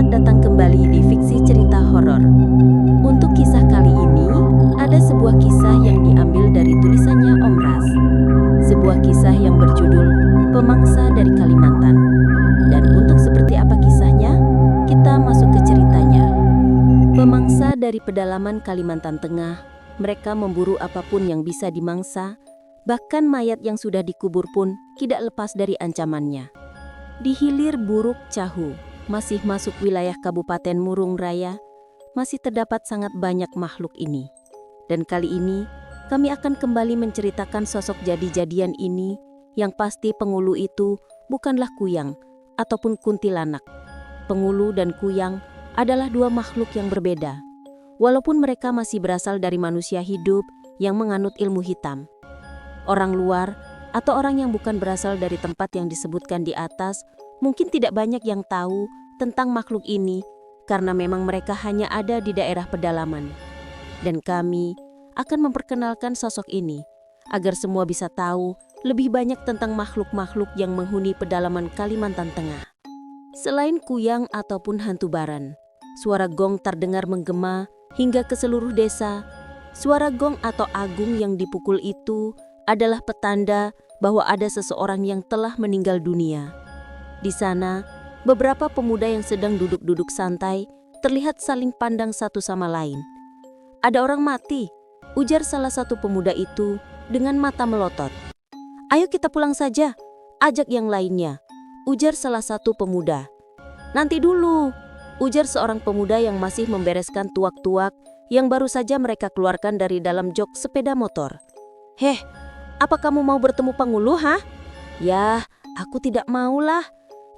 Selamat datang kembali di Fiksi Cerita Horor. Untuk kisah kali ini, ada sebuah kisah yang diambil dari tulisannya Om Ras. Sebuah kisah yang berjudul Pemangsa dari Kalimantan. Dan untuk seperti apa kisahnya, kita masuk ke ceritanya. Pemangsa dari pedalaman Kalimantan Tengah, mereka memburu apapun yang bisa dimangsa, bahkan mayat yang sudah dikubur pun tidak lepas dari ancamannya. Di hilir Buruk Cahu, masih masuk wilayah Kabupaten Murung Raya, masih terdapat sangat banyak makhluk ini. Dan kali ini, kami akan kembali menceritakan sosok jadi-jadian ini, yang pasti penghulu itu bukanlah kuyang ataupun kuntilanak. Penghulu dan kuyang adalah dua makhluk yang berbeda, walaupun mereka masih berasal dari manusia hidup yang menganut ilmu hitam. Orang luar atau orang yang bukan berasal dari tempat yang disebutkan di atas mungkin tidak banyak yang tahu tentang makhluk ini karena memang mereka hanya ada di daerah pedalaman. Dan kami akan memperkenalkan sosok ini agar semua bisa tahu lebih banyak tentang makhluk-makhluk yang menghuni pedalaman Kalimantan Tengah. Selain kuyang ataupun hantu baran, suara gong terdengar menggema hingga ke seluruh desa. Suara gong atau agung yang dipukul itu adalah petanda bahwa ada seseorang yang telah meninggal dunia. Di sana, beberapa pemuda yang sedang duduk-duduk santai terlihat saling pandang satu sama lain. "Ada orang mati," ujar salah satu pemuda itu dengan mata melotot. "Ayo kita pulang saja," ajak yang lainnya, ujar salah satu pemuda. "Nanti dulu," ujar seorang pemuda yang masih membereskan tuak-tuak yang baru saja mereka keluarkan dari dalam jok sepeda motor. "Heh, apa kamu mau bertemu penghulu, ha?" "Yah, aku tidak maulah."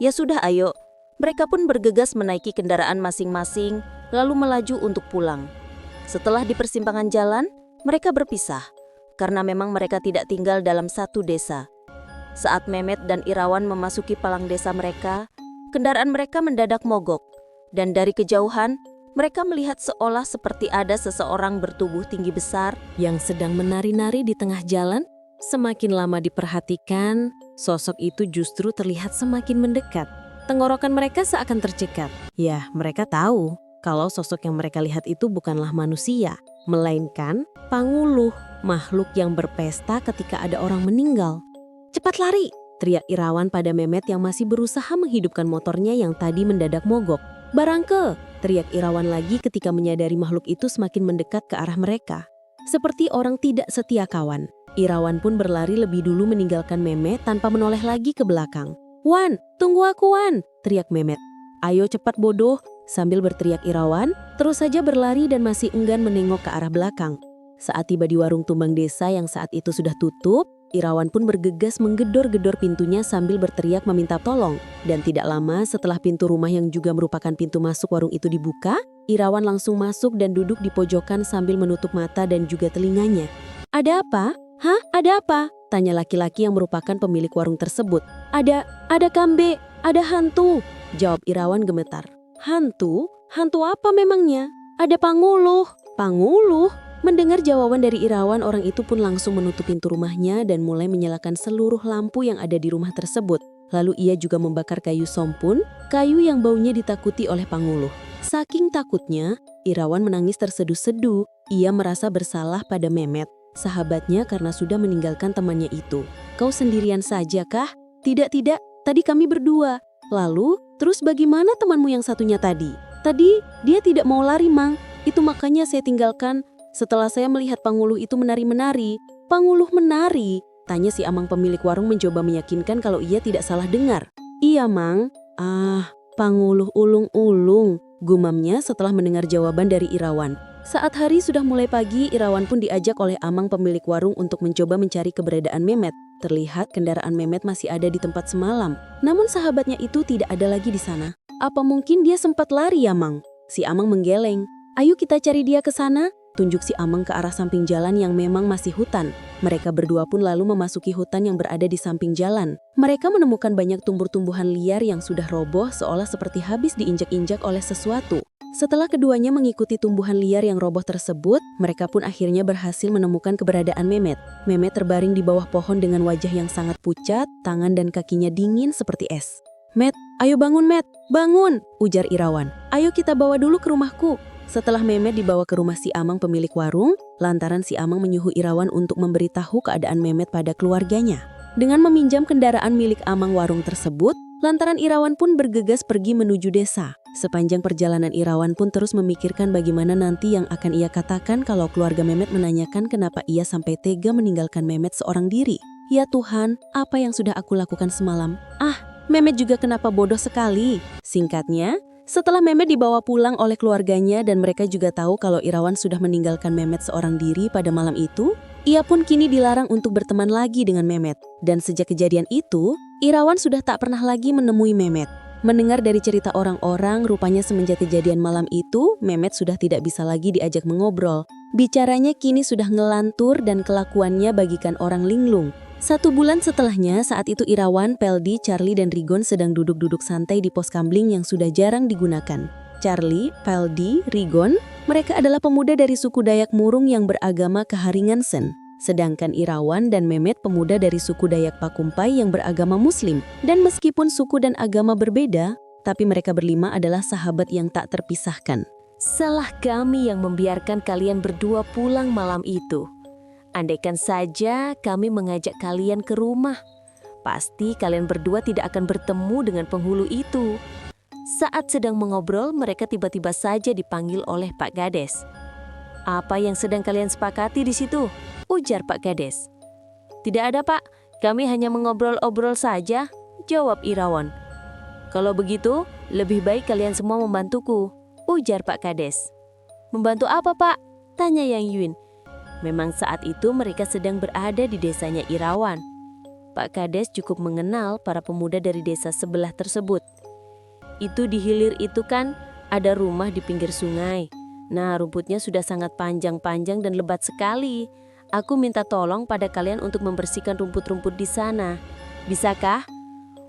"Ya sudah, ayo." Mereka pun bergegas menaiki kendaraan masing-masing, lalu melaju untuk pulang. Setelah di persimpangan jalan, mereka berpisah, karena memang mereka tidak tinggal dalam satu desa. Saat Mehmet dan Irawan memasuki palang desa mereka, kendaraan mereka mendadak mogok, dan dari kejauhan, mereka melihat seolah seperti ada seseorang bertubuh tinggi besar yang sedang menari-nari di tengah jalan. Semakin lama diperhatikan, sosok itu justru terlihat semakin mendekat. Tenggorokan mereka seakan tercekat. Ya, mereka tahu kalau sosok yang mereka lihat itu bukanlah manusia, melainkan panguluh, makhluk yang berpesta ketika ada orang meninggal. "Cepat lari!" teriak Irawan pada Mehmet yang masih berusaha menghidupkan motornya yang tadi mendadak mogok. "Barangke!" teriak Irawan lagi ketika menyadari makhluk itu semakin mendekat ke arah mereka. Seperti orang tidak setia kawan, Irawan pun berlari lebih dulu meninggalkan Mehmet tanpa menoleh lagi ke belakang. "Wan, tunggu aku, Wan!" teriak Mehmet. "Ayo cepat bodoh!" sambil berteriak Irawan, terus saja berlari dan masih enggan menengok ke arah belakang. Saat tiba di warung tumbang desa yang saat itu sudah tutup, Irawan pun bergegas menggedor-gedor pintunya sambil berteriak meminta tolong. Dan tidak lama setelah pintu rumah yang juga merupakan pintu masuk warung itu dibuka, Irawan langsung masuk dan duduk di pojokan sambil menutup mata dan juga telinganya. "Ada apa? Hah? Ada apa?" tanya laki-laki yang merupakan pemilik warung tersebut. Ada kambe, ada hantu," jawab Irawan gemetar. "Hantu? Hantu apa memangnya?" "Ada panguluh." "Panguluh?" Mendengar jawaban dari Irawan, orang itu pun langsung menutup pintu rumahnya dan mulai menyalakan seluruh lampu yang ada di rumah tersebut. Lalu ia juga membakar kayu sompun, kayu yang baunya ditakuti oleh panguluh. Saking takutnya, Irawan menangis terseduh-seduh. Ia merasa bersalah pada Mehmet, sahabatnya, karena sudah meninggalkan temannya itu. "Kau sendirian saja kah?" Tidak, tadi kami berdua." "Lalu, terus bagaimana temanmu yang satunya tadi?" "Tadi dia tidak mau lari, Mang. Itu makanya saya tinggalkan. Setelah saya melihat panguluh itu menari-menari." "Panguluh menari?" tanya si Amang pemilik warung mencoba meyakinkan kalau ia tidak salah dengar. "Iya, Mang." "Ah, panguluh ulung-ulung," gumamnya setelah mendengar jawaban dari Irawan. Saat hari sudah mulai pagi, Irawan pun diajak oleh Amang pemilik warung untuk mencoba mencari keberadaan Mehmet. Terlihat kendaraan Mehmet masih ada di tempat semalam, namun sahabatnya itu tidak ada lagi di sana. "Apa mungkin dia sempat lari ya, Mang?" Si Amang menggeleng. "Ayo kita cari dia ke sana," tunjuk si Amang ke arah samping jalan yang memang masih hutan. Mereka berdua pun lalu memasuki hutan yang berada di samping jalan. Mereka menemukan banyak tumbuh-tumbuhan liar yang sudah roboh seolah seperti habis diinjak-injak oleh sesuatu. Setelah keduanya mengikuti tumbuhan liar yang roboh tersebut, mereka pun akhirnya berhasil menemukan keberadaan Mehmet. Mehmet terbaring di bawah pohon dengan wajah yang sangat pucat, tangan dan kakinya dingin seperti es. "Met, "Ayo bangun, Met, bangun," ujar Irawan. "Ayo kita bawa dulu ke rumahku." Setelah Mehmet dibawa ke rumah si Amang pemilik warung, lantaran si Amang menyuruh Irawan untuk memberitahu keadaan Mehmet pada keluarganya. Dengan meminjam kendaraan milik Amang warung tersebut, lantaran Irawan pun bergegas pergi menuju desa. Sepanjang perjalanan Irawan pun terus memikirkan bagaimana nanti yang akan ia katakan kalau keluarga Mehmet menanyakan kenapa ia sampai tega meninggalkan Mehmet seorang diri. "Ya Tuhan, apa yang sudah aku lakukan semalam? Mehmet juga kenapa bodoh sekali?" Singkatnya, setelah Mehmet dibawa pulang oleh keluarganya dan mereka juga tahu kalau Irawan sudah meninggalkan Mehmet seorang diri pada malam itu, ia pun kini dilarang untuk berteman lagi dengan Mehmet. Dan sejak kejadian itu, Irawan sudah tak pernah lagi menemui Mehmet. Mendengar dari cerita orang-orang, rupanya semenjak kejadian malam itu, Mehmet sudah tidak bisa lagi diajak mengobrol. Bicaranya kini sudah ngelantur dan kelakuannya bagikan orang linglung. 1 bulan setelahnya, saat itu Irawan, Peldi, Charlie, dan Rigon sedang duduk-duduk santai di pos kambling yang sudah jarang digunakan. Charlie, Peldi, Rigon, mereka adalah pemuda dari suku Dayak Murung yang beragama Keharingansen. Sedangkan Irawan dan Mehmet pemuda dari suku Dayak Pakumpai yang beragama Muslim. Dan meskipun suku dan agama berbeda, tapi mereka berlima adalah sahabat yang tak terpisahkan. "Salah kami yang membiarkan kalian berdua pulang malam itu. Andaikan saja kami mengajak kalian ke rumah, pasti kalian berdua tidak akan bertemu dengan penghulu itu." Saat sedang mengobrol, mereka tiba-tiba saja dipanggil oleh Pak Kades. "Apa yang sedang kalian sepakati di situ?" ujar Pak Kades. "Tidak ada, Pak. Kami hanya mengobrol-obrol saja," jawab Irawan. "Kalau begitu, lebih baik kalian semua membantuku," ujar Pak Kades. "Membantu apa, Pak?" tanya Yang Yun. Memang saat itu mereka sedang berada di desanya Irawan. Pak Kades cukup mengenal para pemuda dari desa sebelah tersebut. "Itu di hilir itu kan, ada rumah di pinggir sungai. Nah, rumputnya sudah sangat panjang-panjang dan lebat sekali. Aku minta tolong pada kalian untuk membersihkan rumput-rumput di sana. Bisakah?"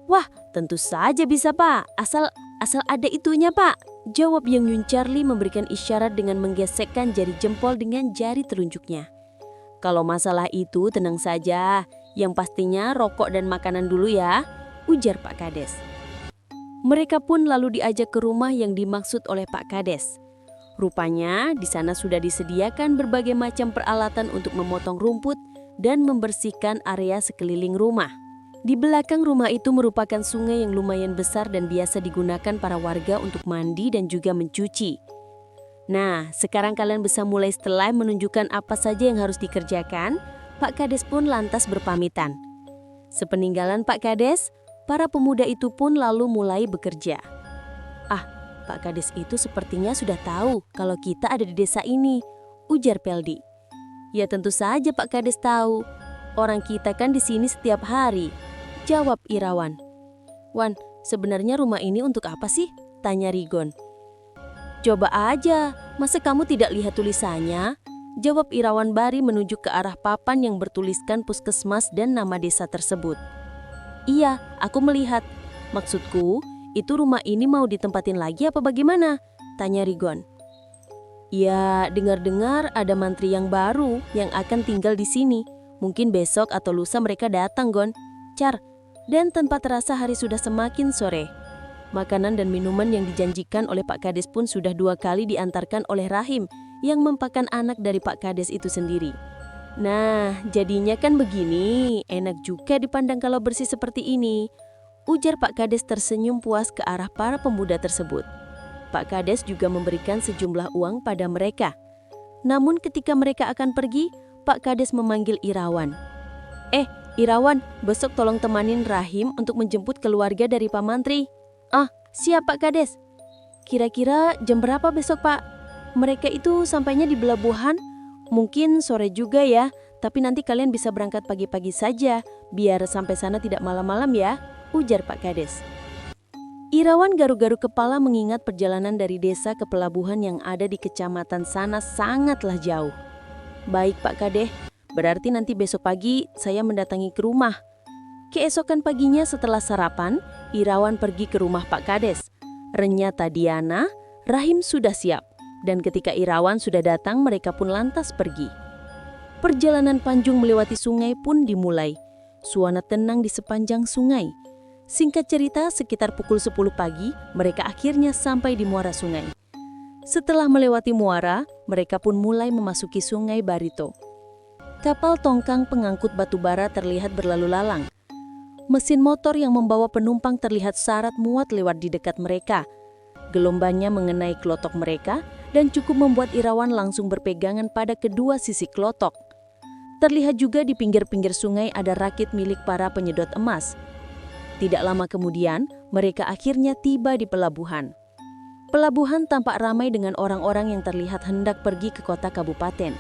"Wah, tentu saja bisa, Pak. Asal ada itunya, Pak," jawab Yang Yun. Charlie memberikan isyarat dengan menggesekkan jari jempol dengan jari telunjuknya. "Kalau masalah itu tenang saja. Yang pastinya rokok dan makanan dulu ya," ujar Pak Kades. Mereka pun lalu diajak ke rumah yang dimaksud oleh Pak Kades. Rupanya di sana sudah disediakan berbagai macam peralatan untuk memotong rumput dan membersihkan area sekeliling rumah. Di belakang rumah itu merupakan sungai yang lumayan besar dan biasa digunakan para warga untuk mandi dan juga mencuci. "Nah, sekarang kalian bisa mulai setelah menunjukkan apa saja yang harus dikerjakan." Pak Kades pun lantas berpamitan. Sepeninggalan Pak Kades, para pemuda itu pun lalu mulai bekerja. "Pak Kades itu sepertinya sudah tahu kalau kita ada di desa ini," ujar Peldi. "Ya tentu saja Pak Kades tahu. Orang kita kan di sini setiap hari," jawab Irawan. "Wan, sebenarnya rumah ini untuk apa sih?" tanya Rigon. "Coba aja, masa kamu tidak lihat tulisannya?" jawab Irawan Bari menunjuk ke arah papan yang bertuliskan puskesmas dan nama desa tersebut. "Iya, aku melihat. Maksudku, itu rumah ini mau ditempatin lagi apa bagaimana?" tanya Rigon. "Ya, dengar-dengar ada mantri yang baru yang akan tinggal di sini. Mungkin besok atau lusa mereka datang, Gon." "Car." Dan tanpa terasa hari sudah semakin sore. Makanan dan minuman yang dijanjikan oleh Pak Kades pun sudah 2 kali diantarkan oleh Rahim yang mempakan anak dari Pak Kades itu sendiri. "Nah, jadinya kan begini, enak juga dipandang kalau bersih seperti ini," ujar Pak Kades tersenyum puas ke arah para pemuda tersebut. Pak Kades juga memberikan sejumlah uang pada mereka. Namun ketika mereka akan pergi, Pak Kades memanggil Irawan. Irawan, besok tolong temanin Rahim untuk menjemput keluarga dari Pak Mantri." "Siap Pak Kades." "Kira-kira jam berapa besok, Pak?" "Mereka itu sampainya di Belabuhan. Mungkin sore juga ya, tapi nanti kalian bisa berangkat pagi-pagi saja, biar sampai sana tidak malam-malam ya," ujar Pak Kades. Irawan garuk-garuk kepala mengingat perjalanan dari desa ke pelabuhan yang ada di kecamatan sana sangatlah jauh. "Baik Pak Kades, berarti nanti besok pagi saya mendatangi ke rumah." Keesokan paginya setelah sarapan, Irawan pergi ke rumah Pak Kades. Ternyata Diana, Rahim sudah siap. Dan ketika Irawan sudah datang, mereka pun lantas pergi. Perjalanan Panjung melewati sungai pun dimulai. Suasana tenang di sepanjang sungai. Singkat cerita, sekitar pukul 10 pagi, mereka akhirnya sampai di muara sungai. Setelah melewati muara, mereka pun mulai memasuki sungai Barito. Kapal tongkang pengangkut batu bara terlihat berlalu lalang. Mesin motor yang membawa penumpang terlihat syarat muat lewat di dekat mereka. Gelombangnya mengenai klotok mereka dan cukup membuat Irawan langsung berpegangan pada kedua sisi klotok. Terlihat juga di pinggir-pinggir sungai ada rakit milik para penyedot emas. Tidak lama kemudian, mereka akhirnya tiba di pelabuhan. Pelabuhan tampak ramai dengan orang-orang yang terlihat hendak pergi ke kota kabupaten.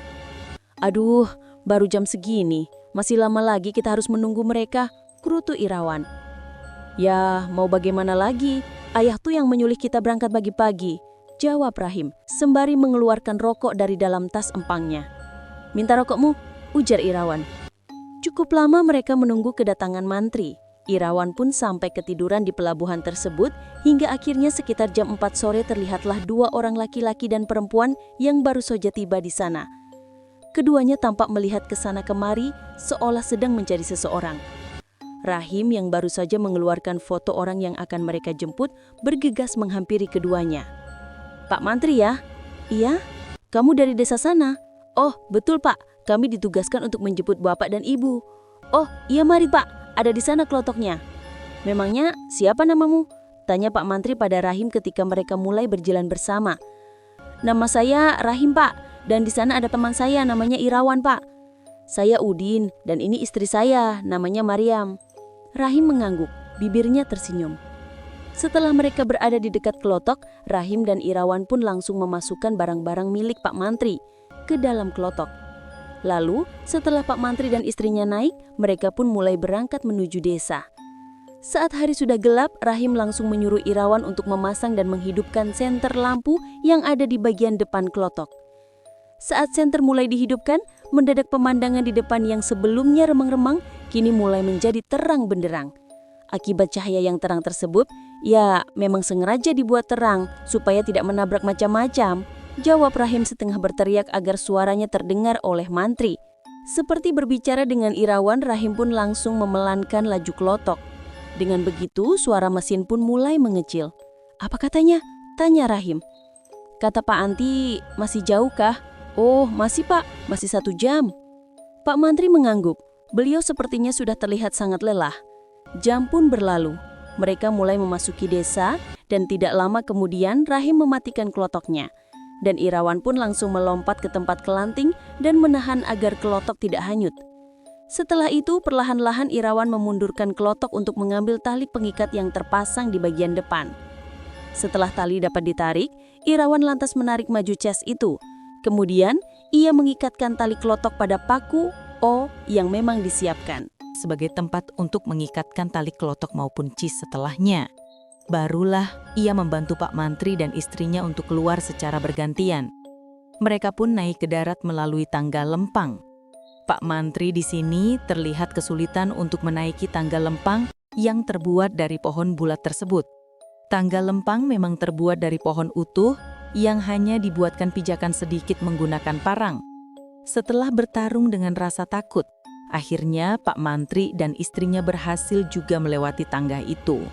Aduh, baru jam segini, masih lama lagi kita harus menunggu mereka, kerutu Irawan. Ya, mau bagaimana lagi? Ayah tuh yang menyuruh kita berangkat pagi-pagi, jawab Rahim, sembari mengeluarkan rokok dari dalam tas empangnya. Minta rokokmu, ujar Irawan. Cukup lama mereka menunggu kedatangan mantri. Irawan pun sampai ketiduran di pelabuhan tersebut hingga akhirnya sekitar jam 4 sore terlihatlah dua orang laki-laki dan perempuan yang baru saja tiba di sana. Keduanya tampak melihat ke sana kemari seolah sedang mencari seseorang. Rahim yang baru saja mengeluarkan foto orang yang akan mereka jemput bergegas menghampiri keduanya. Pak Mantri ya? Iya? Kamu dari desa sana? Oh, betul Pak. Kami ditugaskan untuk menjemput Bapak dan Ibu. Oh, iya mari Pak. Ada di sana kelotoknya. Memangnya siapa namamu? Tanya Pak Mantri pada Rahim ketika mereka mulai berjalan bersama. Nama saya Rahim Pak, dan di sana ada teman saya namanya Irawan Pak. Saya Udin, dan ini istri saya namanya Mariam. Rahim mengangguk, bibirnya tersenyum. Setelah mereka berada di dekat kelotok, Rahim dan Irawan pun langsung memasukkan barang-barang milik Pak Mantri ke dalam kelotok. Lalu, setelah Pak Mantri dan istrinya naik, mereka pun mulai berangkat menuju desa. Saat hari sudah gelap, Rahim langsung menyuruh Irawan untuk memasang dan menghidupkan senter lampu yang ada di bagian depan kelotok. Saat senter mulai dihidupkan, mendadak pemandangan di depan yang sebelumnya remang-remang, kini mulai menjadi terang benderang. Akibat cahaya yang terang tersebut, ya memang sengaja dibuat terang supaya tidak menabrak macam-macam. Jawab Rahim setengah berteriak agar suaranya terdengar oleh Mantri. Seperti berbicara dengan Irawan, Rahim pun langsung memelankan laju kelotok. Dengan begitu, suara mesin pun mulai mengecil. Apa katanya? Tanya Rahim. Kata Pak Anti, masih jauh kah? Oh, masih Pak, masih 1 jam. Pak Mantri mengangguk. Beliau sepertinya sudah terlihat sangat lelah. Jam pun berlalu. Mereka mulai memasuki desa dan tidak lama kemudian Rahim mematikan kelotoknya. Dan Irawan pun langsung melompat ke tempat kelanting dan menahan agar kelotok tidak hanyut. Setelah itu, perlahan-lahan Irawan memundurkan kelotok untuk mengambil tali pengikat yang terpasang di bagian depan. Setelah tali dapat ditarik, Irawan lantas menarik maju cas itu. Kemudian, ia mengikatkan tali kelotok pada paku O yang memang disiapkan sebagai tempat untuk mengikatkan tali kelotok maupun cis setelahnya. Barulah ia membantu Pak Mantri dan istrinya untuk keluar secara bergantian. Mereka pun naik ke darat melalui tangga lempang. Pak Mantri di sini terlihat kesulitan untuk menaiki tangga lempang yang terbuat dari pohon bulat tersebut. Tangga lempang memang terbuat dari pohon utuh yang hanya dibuatkan pijakan sedikit menggunakan parang. Setelah bertarung dengan rasa takut, akhirnya Pak Mantri dan istrinya berhasil juga melewati tangga itu.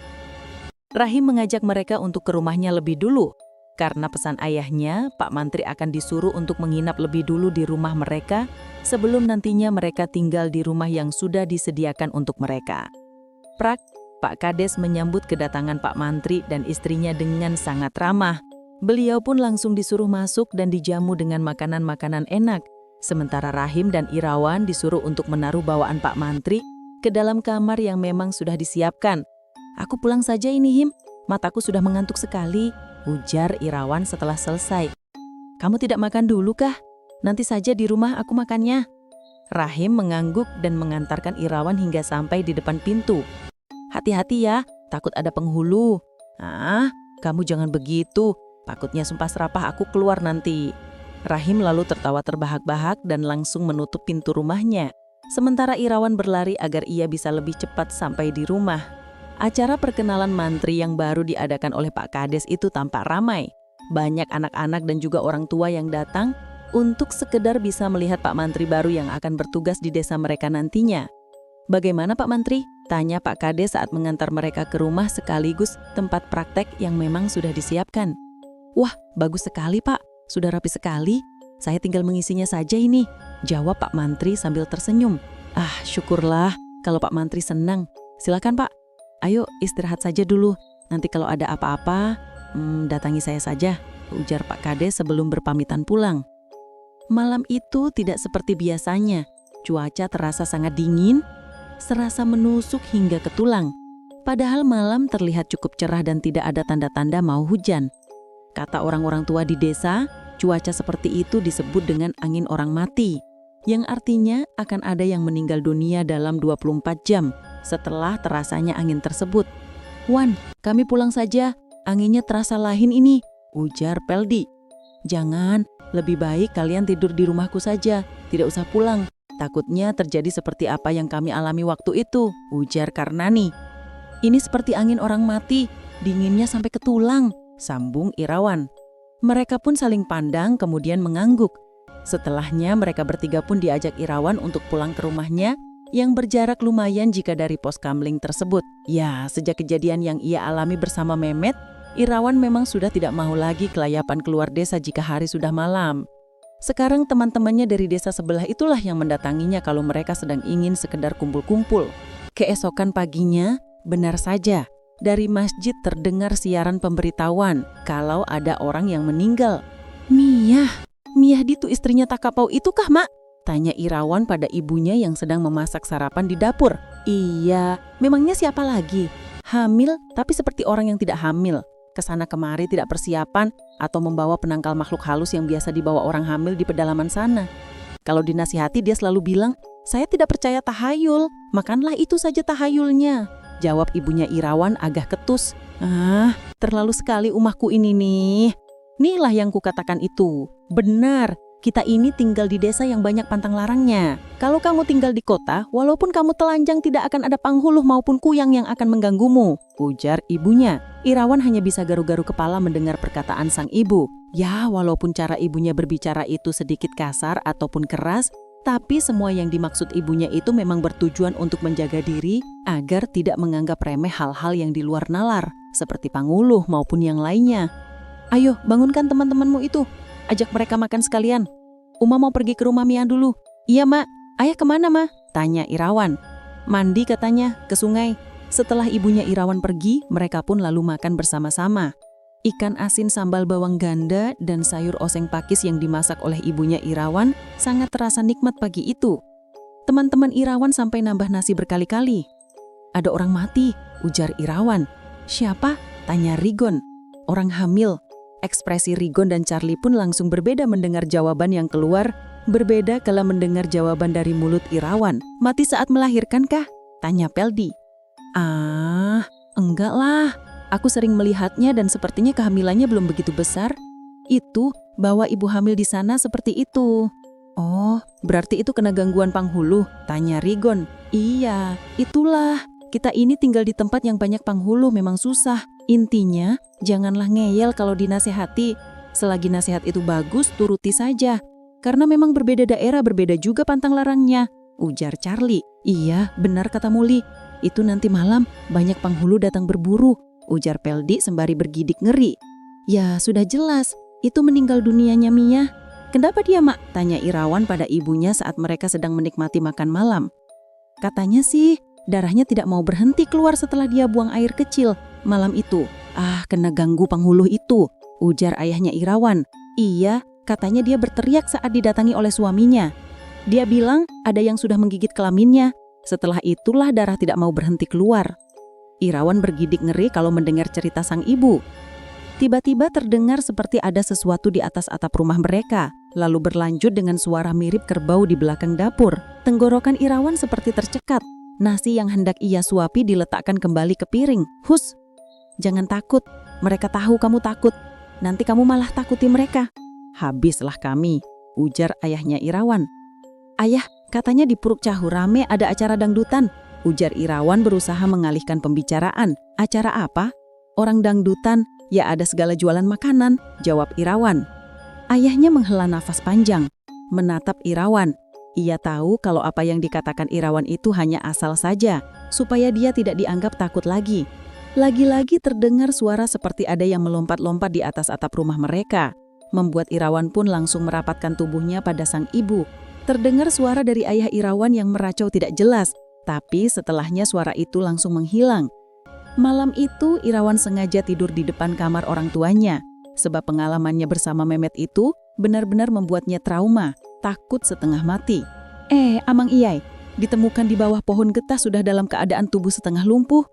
Rahim mengajak mereka untuk ke rumahnya lebih dulu. Karena pesan ayahnya, Pak Mantri akan disuruh untuk menginap lebih dulu di rumah mereka sebelum nantinya mereka tinggal di rumah yang sudah disediakan untuk mereka. Prak, Pak Kades menyambut kedatangan Pak Mantri dan istrinya dengan sangat ramah. Beliau pun langsung disuruh masuk dan dijamu dengan makanan-makanan enak. Sementara Rahim dan Irawan disuruh untuk menaruh bawaan Pak Mantri ke dalam kamar yang memang sudah disiapkan. Aku pulang saja ini Him, mataku sudah mengantuk sekali, ujar Irawan setelah selesai. Kamu tidak makan dulu kah? Nanti saja di rumah aku makannya. Rahim mengangguk dan mengantarkan Irawan hingga sampai di depan pintu. Hati-hati ya, takut ada penghulu. Ah, kamu jangan begitu, takutnya sumpah serapah aku keluar nanti. Rahim lalu tertawa terbahak-bahak dan langsung menutup pintu rumahnya. Sementara Irawan berlari agar ia bisa lebih cepat sampai di rumah. Acara perkenalan mantri yang baru diadakan oleh Pak Kades itu tampak ramai. Banyak anak-anak dan juga orang tua yang datang untuk sekedar bisa melihat Pak Mantri baru yang akan bertugas di desa mereka nantinya. Bagaimana Pak Mantri? Tanya Pak Kades saat mengantar mereka ke rumah sekaligus tempat praktek yang memang sudah disiapkan. Wah, bagus sekali Pak, sudah rapi sekali. Saya tinggal mengisinya saja ini, jawab Pak Mantri sambil tersenyum. Ah, syukurlah kalau Pak Mantri senang. Silakan Pak, ayo istirahat saja dulu. Nanti kalau ada apa-apa, datangi saya saja, ujar Pak Kades sebelum berpamitan pulang. Malam itu tidak seperti biasanya. Cuaca terasa sangat dingin, serasa menusuk hingga ke tulang. Padahal malam terlihat cukup cerah dan tidak ada tanda-tanda mau hujan. Kata orang-orang tua di desa, cuaca seperti itu disebut dengan angin orang mati, yang artinya akan ada yang meninggal dunia dalam 24 jam setelah terasanya angin tersebut. Wan, kami pulang saja, anginnya terasa lahin ini, ujar Peldi. Jangan, lebih baik kalian tidur di rumahku saja, tidak usah pulang. Takutnya terjadi seperti apa yang kami alami waktu itu, ujar Karnani. Ini seperti angin orang mati, dinginnya sampai ke tulang, sambung Irawan. Mereka pun saling pandang kemudian mengangguk. Setelahnya mereka bertiga pun diajak Irawan untuk pulang ke rumahnya yang berjarak lumayan jika dari pos kamling tersebut. Ya, sejak kejadian yang ia alami bersama Mehmet, Irawan memang sudah tidak mau lagi kelayapan keluar desa jika hari sudah malam. Sekarang teman-temannya dari desa sebelah itulah yang mendatanginya kalau mereka sedang ingin sekedar kumpul-kumpul. Keesokan paginya, benar saja, dari masjid terdengar siaran pemberitahuan kalau ada orang yang meninggal. Miyah itu istrinya Takapau itu kah, Mak? Tanya Irawan pada ibunya yang sedang memasak sarapan di dapur. Iya, memangnya siapa lagi? Hamil, tapi seperti orang yang tidak hamil. Kesana kemari tidak persiapan atau membawa penangkal makhluk halus yang biasa dibawa orang hamil di pedalaman sana. Kalau dinasihati dia selalu bilang, saya tidak percaya tahayul, makanlah itu saja tahayulnya. Jawab ibunya Irawan agak ketus. Ah, terlalu sekali umahku ini nih. Inilah yang kukatakan itu. Benar, kita ini tinggal di desa yang banyak pantang larangnya. Kalau kamu tinggal di kota, walaupun kamu telanjang tidak akan ada panghuluh maupun kuyang yang akan mengganggumu, ujar ibunya. Irawan hanya bisa garu-garu kepala mendengar perkataan sang ibu. Ya, walaupun cara ibunya berbicara itu sedikit kasar ataupun keras, tapi semua yang dimaksud ibunya itu memang bertujuan untuk menjaga diri agar tidak menganggap remeh hal-hal yang di luar nalar, seperti panghuluh maupun yang lainnya. Ayo, bangunkan teman-temanmu itu. Ajak mereka makan sekalian. Uma mau pergi ke rumah Mia dulu. Iya, Mak. Ayah kemana, Ma? Tanya Irawan. Mandi katanya, ke sungai. Setelah ibunya Irawan pergi, mereka pun lalu makan bersama-sama. Ikan asin sambal bawang ganda dan sayur oseng pakis yang dimasak oleh ibunya Irawan sangat terasa nikmat pagi itu. Teman-teman Irawan sampai nambah nasi berkali-kali. Ada orang mati, ujar Irawan. Siapa? Tanya Rigon. Orang hamil. Ekspresi Rigon dan Charlie pun langsung berbeda mendengar jawaban yang keluar. Berbeda kala mendengar jawaban dari mulut Irawan. Mati saat melahirkan kah? Tanya Peldi. Ah, enggak lah. Aku sering melihatnya dan sepertinya kehamilannya belum begitu besar. Itu, bawa ibu hamil di sana seperti itu. Oh, berarti itu kena gangguan panghulu? Tanya Rigon. Iya, itulah. Kita ini tinggal di tempat yang banyak panghulu memang susah. Intinya, janganlah ngeyel kalau dinasehati. Selagi nasihat itu bagus, turuti saja. Karena memang berbeda daerah, berbeda juga pantang larangnya, ujar Charlie. Iya, benar kata Muli. Itu nanti malam banyak panghulu datang berburu, ujar Peldi sembari bergidik ngeri. Ya, sudah jelas. Itu meninggal dunianya Mia. Kenapa dia, Mak? Tanya Irawan pada ibunya saat mereka sedang menikmati makan malam. Katanya sih, darahnya tidak mau berhenti keluar setelah dia buang air kecil malam itu. Ah, kena ganggu panghulu itu, ujar ayahnya Irawan. Iya, katanya dia berteriak saat didatangi oleh suaminya. Dia bilang ada yang sudah menggigit kelaminnya. Setelah itulah darah tidak mau berhenti keluar. Irawan bergidik ngeri kalau mendengar cerita sang ibu. Tiba-tiba terdengar seperti ada sesuatu di atas atap rumah mereka, lalu berlanjut dengan suara mirip kerbau di belakang dapur. Tenggorokan Irawan seperti tercekat. Nasi yang hendak ia suapi diletakkan kembali ke piring. Hus, jangan takut. Mereka tahu kamu takut. Nanti kamu malah takuti mereka. Habislah kami, ujar ayahnya Irawan. Ayah, katanya di Puruk Cahu rame ada acara dangdutan, ujar Irawan berusaha mengalihkan pembicaraan. Acara apa? Orang dangdutan, ya ada segala jualan makanan, jawab Irawan. Ayahnya menghela nafas panjang, menatap Irawan. Ia tahu kalau apa yang dikatakan Irawan itu hanya asal saja, supaya dia tidak dianggap takut lagi. Lagi-lagi terdengar suara seperti ada yang melompat-lompat di atas atap rumah mereka. Membuat Irawan pun langsung merapatkan tubuhnya pada sang ibu. Terdengar suara dari ayah Irawan yang meracau tidak jelas, tapi setelahnya suara itu langsung menghilang. Malam itu Irawan sengaja tidur di depan kamar orang tuanya, sebab pengalamannya bersama Memet itu benar-benar membuatnya trauma, takut setengah mati. Amang Iyai, ditemukan di bawah pohon getah sudah dalam keadaan tubuh setengah lumpuh.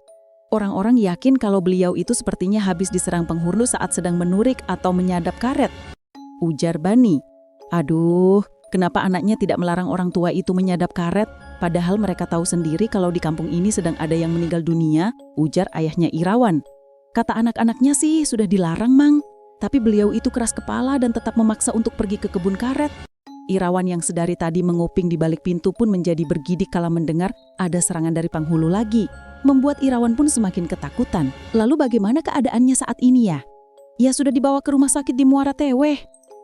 Orang-orang yakin kalau beliau itu sepertinya habis diserang penghulu saat sedang menurik atau menyadap karet. Ujar Bani. Aduh, kenapa anaknya tidak melarang orang tua itu menyadap karet? Padahal mereka tahu sendiri kalau di kampung ini sedang ada yang meninggal dunia, ujar ayahnya Irawan. Kata anak-anaknya sih sudah dilarang, Mang. Tapi beliau itu keras kepala dan tetap memaksa untuk pergi ke kebun karet. Irawan yang sedari tadi menguping di balik pintu pun menjadi bergidik kala mendengar ada serangan dari penghulu lagi. Membuat Irawan pun semakin ketakutan. Lalu bagaimana keadaannya saat ini ya? Ia sudah dibawa ke rumah sakit di Muara Teweh.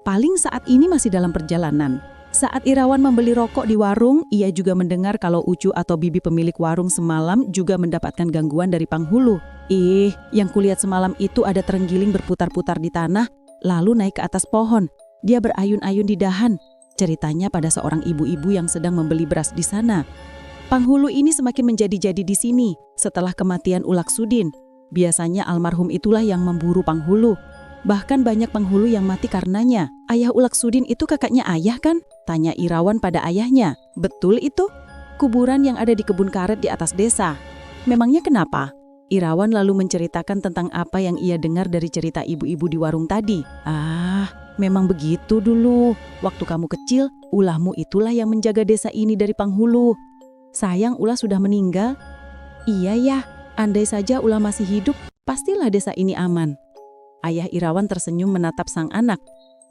Paling saat ini masih dalam perjalanan. Saat Irawan membeli rokok di warung, ia juga mendengar kalau Ucu atau bibi pemilik warung semalam juga mendapatkan gangguan dari penghulu. Yang kulihat semalam itu ada terenggiling berputar-putar di tanah, lalu naik ke atas pohon. Dia berayun-ayun di dahan. Ceritanya pada seorang ibu-ibu yang sedang membeli beras di sana. Penghulu ini semakin menjadi-jadi di sini setelah kematian Ulak Sudin. Biasanya almarhum itulah yang memburu penghulu. Bahkan banyak penghulu yang mati karenanya. Ayah Ulak Sudin itu kakaknya ayah kan? Tanya Irawan pada ayahnya. Betul itu? Kuburan yang ada di kebun karet di atas desa. Memangnya kenapa? Irawan lalu menceritakan tentang apa yang ia dengar dari cerita ibu-ibu di warung tadi. Memang begitu dulu. Waktu kamu kecil, ulahmu itulah yang menjaga desa ini dari penghulu. Sayang ulah sudah meninggal. Iya ya, andai saja ulah masih hidup, pastilah desa ini aman. Ayah Irawan tersenyum menatap sang anak.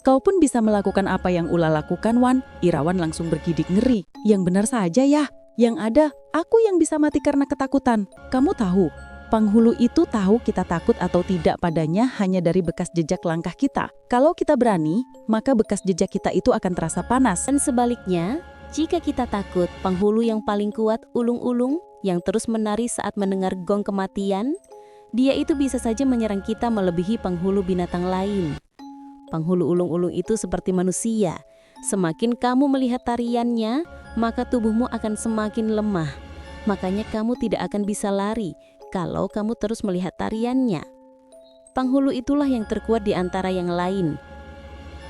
Kau pun bisa melakukan apa yang ulah lakukan, Wan. Irawan langsung bergidik ngeri. Yang benar saja ya. Yang ada, aku yang bisa mati karena ketakutan. Kamu tahu, penghulu itu tahu kita takut atau tidak padanya hanya dari bekas jejak langkah kita. Kalau kita berani, maka bekas jejak kita itu akan terasa panas. Dan sebaliknya, jika kita takut, penghulu yang paling kuat ulung-ulung yang terus menari saat mendengar gong kematian, dia itu bisa saja menyerang kita melebihi penghulu binatang lain. Penghulu ulung-ulung itu seperti manusia. Semakin kamu melihat tariannya, maka tubuhmu akan semakin lemah. Makanya kamu tidak akan bisa lari kalau kamu terus melihat tariannya. Penghulu itulah yang terkuat di antara yang lain.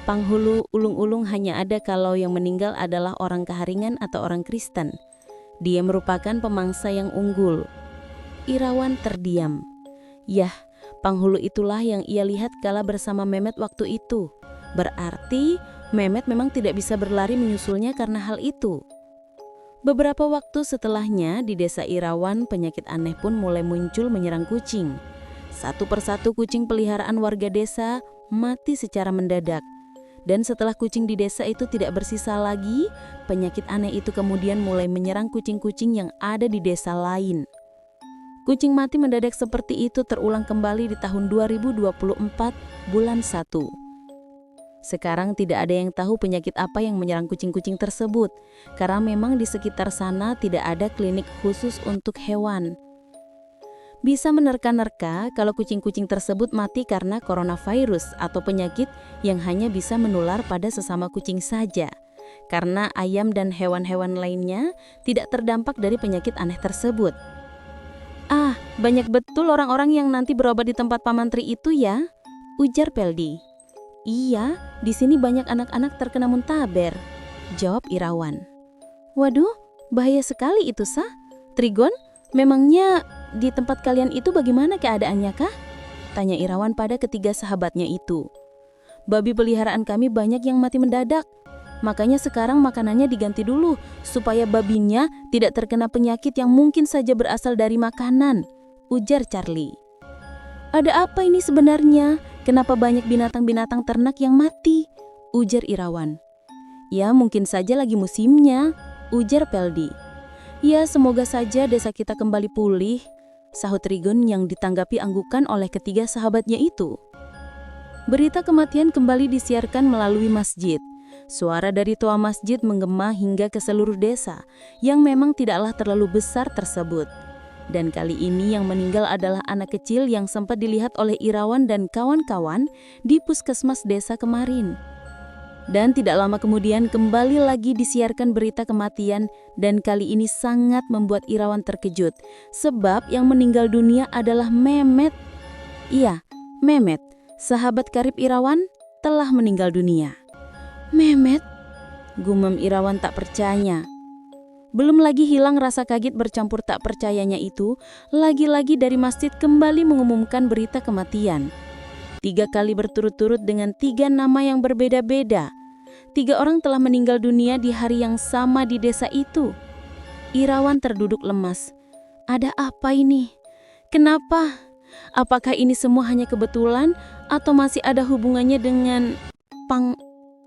Penghulu ulung-ulung hanya ada kalau yang meninggal adalah orang Kaharingan atau orang Kristen. Dia merupakan pemangsa yang unggul. Irawan terdiam. Yah, penghulu itulah yang ia lihat kala bersama Memet waktu itu. Berarti Memet memang tidak bisa berlari menyusulnya karena hal itu. Beberapa waktu setelahnya di desa Irawan, penyakit aneh pun mulai muncul menyerang kucing. Satu persatu kucing peliharaan warga desa mati secara mendadak. Dan setelah kucing di desa itu tidak bersisa lagi, penyakit aneh itu kemudian mulai menyerang kucing-kucing yang ada di desa lain. Kucing mati mendadak seperti itu terulang kembali di tahun 2024 bulan 1. Sekarang tidak ada yang tahu penyakit apa yang menyerang kucing-kucing tersebut, karena memang di sekitar sana tidak ada klinik khusus untuk hewan. Bisa menerka-nerka kalau kucing-kucing tersebut mati karena coronavirus atau penyakit yang hanya bisa menular pada sesama kucing saja, karena ayam dan hewan-hewan lainnya tidak terdampak dari penyakit aneh tersebut. Banyak betul orang-orang yang nanti berobat di tempat Pak Mantri itu ya, ujar Peldi. Iya, di sini banyak anak-anak terkena muntaber, jawab Irawan. Waduh, bahaya sekali itu Sah. Trigon, memangnya di tempat kalian itu bagaimana keadaannya kah? Tanya Irawan pada ketiga sahabatnya itu. Babi peliharaan kami banyak yang mati mendadak. Makanya sekarang makanannya diganti dulu supaya babinya tidak terkena penyakit yang mungkin saja berasal dari makanan, ujar Charlie. Ada apa ini sebenarnya? Kenapa banyak binatang-binatang ternak yang mati? Ujar Irawan. Ya mungkin saja lagi musimnya, ujar Peldi. Ya semoga saja desa kita kembali pulih, sahut Trigon yang ditanggapi anggukan oleh ketiga sahabatnya itu. Berita kematian kembali disiarkan melalui masjid. Suara dari toa masjid menggema hingga ke seluruh desa, yang memang tidaklah terlalu besar tersebut. Dan kali ini yang meninggal adalah anak kecil yang sempat dilihat oleh Irawan dan kawan-kawan di puskesmas desa kemarin. Dan tidak lama kemudian kembali lagi disiarkan berita kematian, dan kali ini sangat membuat Irawan terkejut, sebab yang meninggal dunia adalah Mehmet. Iya, Mehmet, sahabat karib Irawan, telah meninggal dunia. Mehmet? Gumam Irawan tak percaya. Belum lagi hilang rasa kaget bercampur tak percayanya itu, lagi-lagi dari masjid kembali mengumumkan berita kematian. 3 kali berturut-turut dengan 3 nama yang berbeda-beda. 3 orang telah meninggal dunia di hari yang sama di desa itu. Irawan terduduk lemas. Ada apa ini? Kenapa? Apakah ini semua hanya kebetulan atau masih ada hubungannya dengan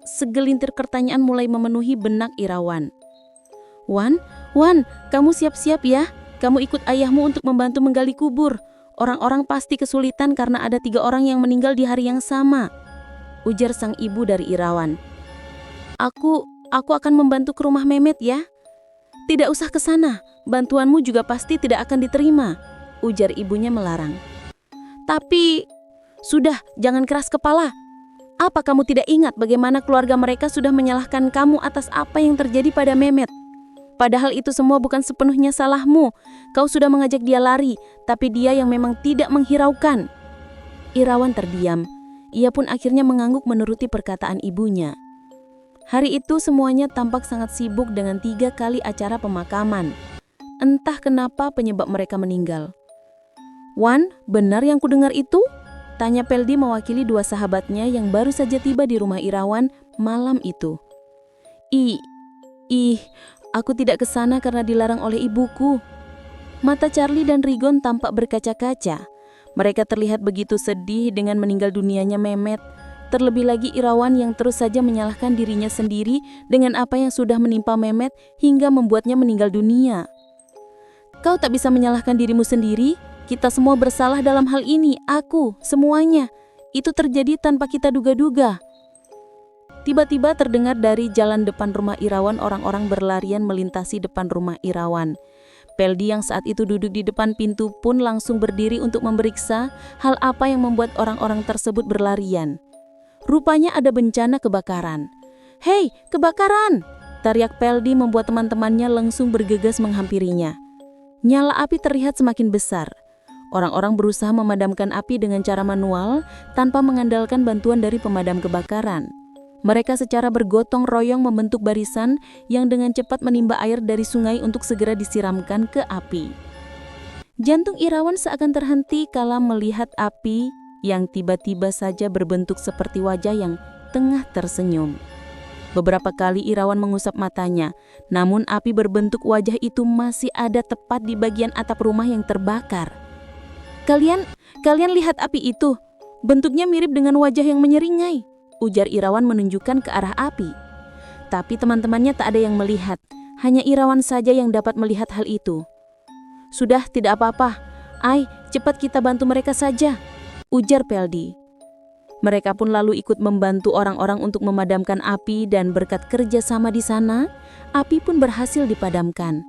Segelintir pertanyaan mulai memenuhi benak Irawan. Wan, kamu siap-siap ya. Kamu ikut ayahmu untuk membantu menggali kubur. Orang-orang pasti kesulitan karena ada 3 orang yang meninggal di hari yang sama, ujar sang ibu dari Irawan. Aku akan membantu ke rumah Mehmet ya. Tidak usah ke sana, bantuanmu juga pasti tidak akan diterima, ujar ibunya melarang. Tapi, sudah, jangan keras kepala. Apa kamu tidak ingat bagaimana keluarga mereka sudah menyalahkan kamu atas apa yang terjadi pada Mehmet? Padahal itu semua bukan sepenuhnya salahmu. Kau sudah mengajak dia lari, tapi dia yang memang tidak menghiraukan. Irawan terdiam. Ia pun akhirnya mengangguk menuruti perkataan ibunya. Hari itu semuanya tampak sangat sibuk dengan 3 kali acara pemakaman. Entah kenapa penyebab mereka meninggal. Wan, benar yang kudengar itu? Tanya Peldi mewakili 2 sahabatnya yang baru saja tiba di rumah Irawan malam itu. Aku tidak ke sana karena dilarang oleh ibuku. Mata Charlie dan Rigon tampak berkaca-kaca. Mereka terlihat begitu sedih dengan meninggal dunianya Mehmet. Terlebih lagi Irawan yang terus saja menyalahkan dirinya sendiri dengan apa yang sudah menimpa Mehmet hingga membuatnya meninggal dunia. Kau tak bisa menyalahkan dirimu sendiri. Kita semua bersalah dalam hal ini. Aku, semuanya. Itu terjadi tanpa kita duga-duga. Tiba-tiba terdengar dari jalan depan rumah Irawan orang-orang berlarian melintasi depan rumah Irawan. Peldi yang saat itu duduk di depan pintu pun langsung berdiri untuk memeriksa hal apa yang membuat orang-orang tersebut berlarian. Rupanya ada bencana kebakaran. "Hei, kebakaran!" teriak Peldi membuat teman-temannya langsung bergegas menghampirinya. Nyala api terlihat semakin besar. Orang-orang berusaha memadamkan api dengan cara manual tanpa mengandalkan bantuan dari pemadam kebakaran. Mereka secara bergotong royong membentuk barisan yang dengan cepat menimba air dari sungai untuk segera disiramkan ke api. Jantung Irawan seakan terhenti kala melihat api yang tiba-tiba saja berbentuk seperti wajah yang tengah tersenyum. Beberapa kali Irawan mengusap matanya, namun api berbentuk wajah itu masih ada tepat di bagian atap rumah yang terbakar. Kalian lihat api itu? Bentuknya mirip dengan wajah yang menyeringai, ujar Irawan menunjukkan ke arah api. Tapi teman-temannya tak ada yang melihat, hanya Irawan saja yang dapat melihat hal itu. Sudah, tidak apa-apa. Cepat kita bantu mereka saja, ujar Peldi. Mereka pun lalu ikut membantu orang-orang untuk memadamkan api dan berkat kerja sama di sana, api pun berhasil dipadamkan.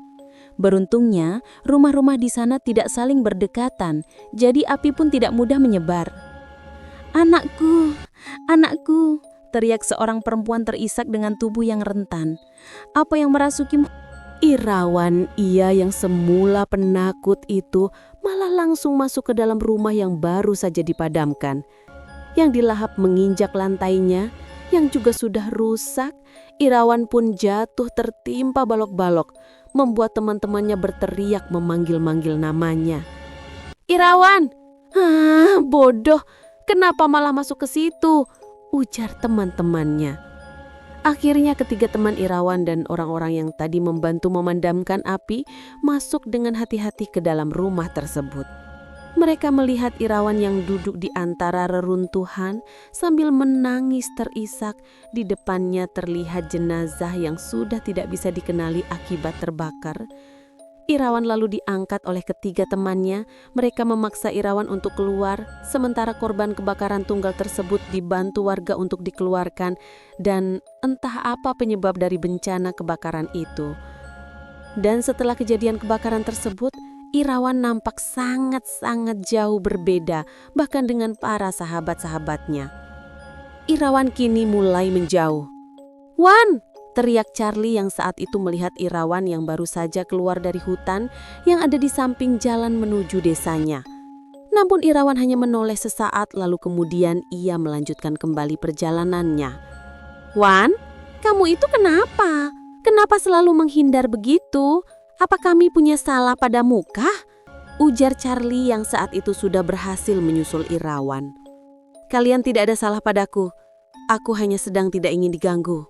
Beruntungnya, rumah-rumah di sana tidak saling berdekatan, jadi api pun tidak mudah menyebar. Anakku, teriak seorang perempuan terisak dengan tubuh yang rentan. Apa yang merasukimu? Irawan, ia yang semula penakut itu malah langsung masuk ke dalam rumah yang baru saja dipadamkan. Yang dilahap menginjak lantainya, yang juga sudah rusak. Irawan pun jatuh tertimpa balok-balok, membuat teman-temannya berteriak memanggil-manggil namanya. Irawan! Bodoh, kenapa malah masuk ke situ? Ujar teman-temannya. Akhirnya ketiga teman Irawan dan orang-orang yang tadi membantu memadamkan api masuk dengan hati-hati ke dalam rumah tersebut. Mereka melihat Irawan yang duduk di antara reruntuhan sambil menangis terisak. Di depannya terlihat jenazah yang sudah tidak bisa dikenali akibat terbakar. Irawan lalu diangkat oleh ketiga temannya. Mereka memaksa Irawan untuk keluar, sementara korban kebakaran tunggal tersebut dibantu warga untuk dikeluarkan, dan entah apa penyebab dari bencana kebakaran itu. Dan setelah kejadian kebakaran tersebut, Irawan nampak sangat-sangat jauh berbeda, bahkan dengan para sahabat-sahabatnya. Irawan kini mulai menjauh. "Wan!" teriak Charlie yang saat itu melihat Irawan yang baru saja keluar dari hutan yang ada di samping jalan menuju desanya. Namun Irawan hanya menoleh sesaat, lalu kemudian ia melanjutkan kembali perjalanannya. "Wan, kamu itu kenapa? Kenapa selalu menghindar begitu? Apa kami punya salah padamu kah?" ujar Charlie yang saat itu sudah berhasil menyusul Irawan. "Kalian tidak ada salah padaku. Aku hanya sedang tidak ingin diganggu."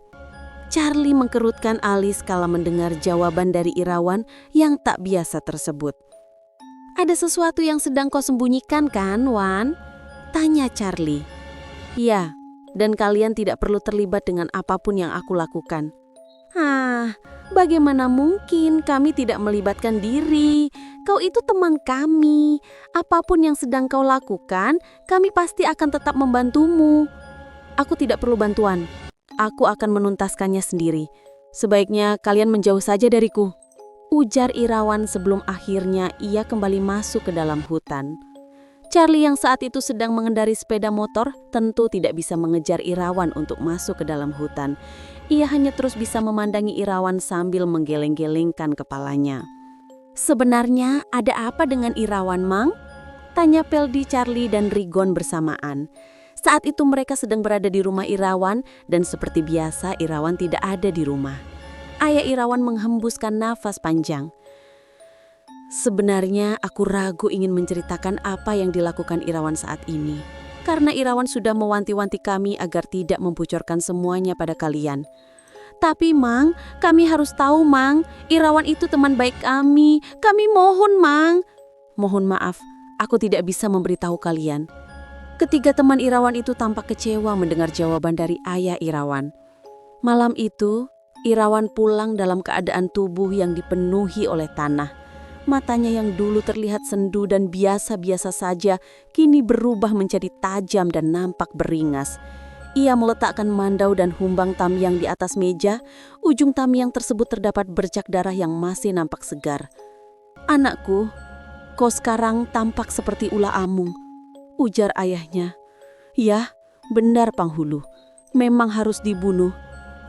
Charlie mengkerutkan alis kala mendengar jawaban dari Irawan yang tak biasa tersebut. "Ada sesuatu yang sedang kau sembunyikan kan, Wan?" tanya Charlie. "Ya, dan kalian tidak perlu terlibat dengan apapun yang aku lakukan." Bagaimana mungkin kami tidak melibatkan diri? Kau itu teman kami. Apapun yang sedang kau lakukan, kami pasti akan tetap membantumu." "Aku tidak perlu bantuan. Aku akan menuntaskannya sendiri. Sebaiknya kalian menjauh saja dariku," ujar Irawan sebelum akhirnya ia kembali masuk ke dalam hutan. Charlie yang saat itu sedang mengendari sepeda motor tentu tidak bisa mengejar Irawan untuk masuk ke dalam hutan. Ia hanya terus bisa memandangi Irawan sambil menggeleng-gelengkan kepalanya. "Sebenarnya ada apa dengan Irawan, Mang?" tanya Peldi, Charlie, dan Rigon bersamaan. Saat itu mereka sedang berada di rumah Irawan dan seperti biasa Irawan tidak ada di rumah. Ayah Irawan menghembuskan nafas panjang. "Sebenarnya aku ragu ingin menceritakan apa yang dilakukan Irawan saat ini. Karena Irawan sudah mewanti-wanti kami agar tidak membocorkan semuanya pada kalian. Tapi Mang, kami harus tahu Mang, Irawan itu teman baik kami. Kami mohon Mang." "Mohon maaf, aku tidak bisa memberitahu kalian." Ketiga teman Irawan itu tampak kecewa mendengar jawaban dari ayah Irawan. Malam itu, Irawan pulang dalam keadaan tubuh yang dipenuhi oleh tanah. Matanya yang dulu terlihat sendu dan biasa-biasa saja, kini berubah menjadi tajam dan nampak beringas. Ia meletakkan mandau dan humbang Tamyang di atas meja. Ujung Tamyang tersebut terdapat bercak darah yang masih nampak segar. "Anakku, kau sekarang tampak seperti ulah amung," ujar ayahnya. "Ya, benar Panghulu. Memang harus dibunuh.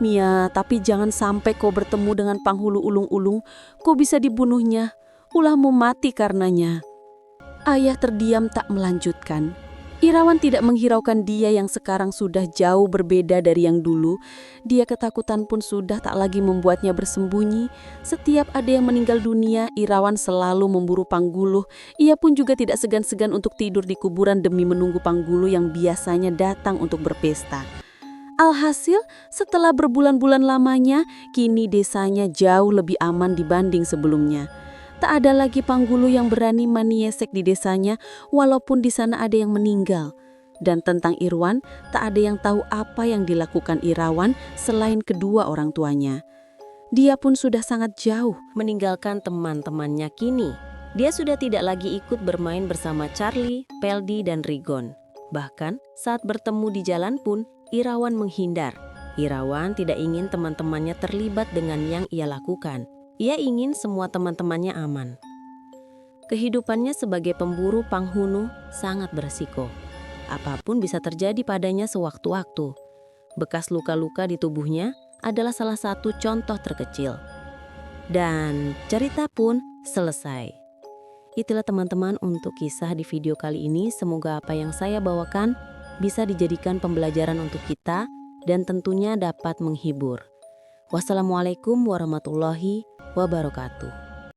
Mia, tapi jangan sampai kau bertemu dengan Panghulu ulung-ulung. Kau bisa dibunuhnya. Ulahmu mati karenanya." Ayah terdiam tak melanjutkan. Irawan tidak menghiraukan dia yang sekarang sudah jauh berbeda dari yang dulu. Dia ketakutan pun sudah tak lagi membuatnya bersembunyi. Setiap ada yang meninggal dunia, Irawan selalu memburu Pangguluh. Ia pun juga tidak segan-segan untuk tidur di kuburan demi menunggu Pangguluh yang biasanya datang untuk berpesta. Alhasil, setelah berbulan-bulan lamanya, kini desanya jauh lebih aman dibanding sebelumnya. Tak ada lagi Pangguluh yang berani maniesek di desanya, walaupun di sana ada yang meninggal. Dan tentang Irwan, tak ada yang tahu apa yang dilakukan Irawan selain kedua orang tuanya. Dia pun sudah sangat jauh meninggalkan teman-temannya kini. Dia sudah tidak lagi ikut bermain bersama Charlie, Peldi, dan Rigon. Bahkan saat bertemu di jalan pun, Irawan menghindar. Irawan tidak ingin teman-temannya terlibat dengan yang ia lakukan. Ia ingin semua teman-temannya aman. Kehidupannya sebagai pemburu Panghunu sangat beresiko. Apapun bisa terjadi padanya sewaktu-waktu. Bekas luka-luka di tubuhnya adalah salah satu contoh terkecil. Dan cerita pun selesai. Itulah teman-teman untuk kisah di video kali ini. Semoga apa yang saya bawakan bisa dijadikan pembelajaran untuk kita dan tentunya dapat menghibur. Wassalamualaikum warahmatullahi wabarakatuh.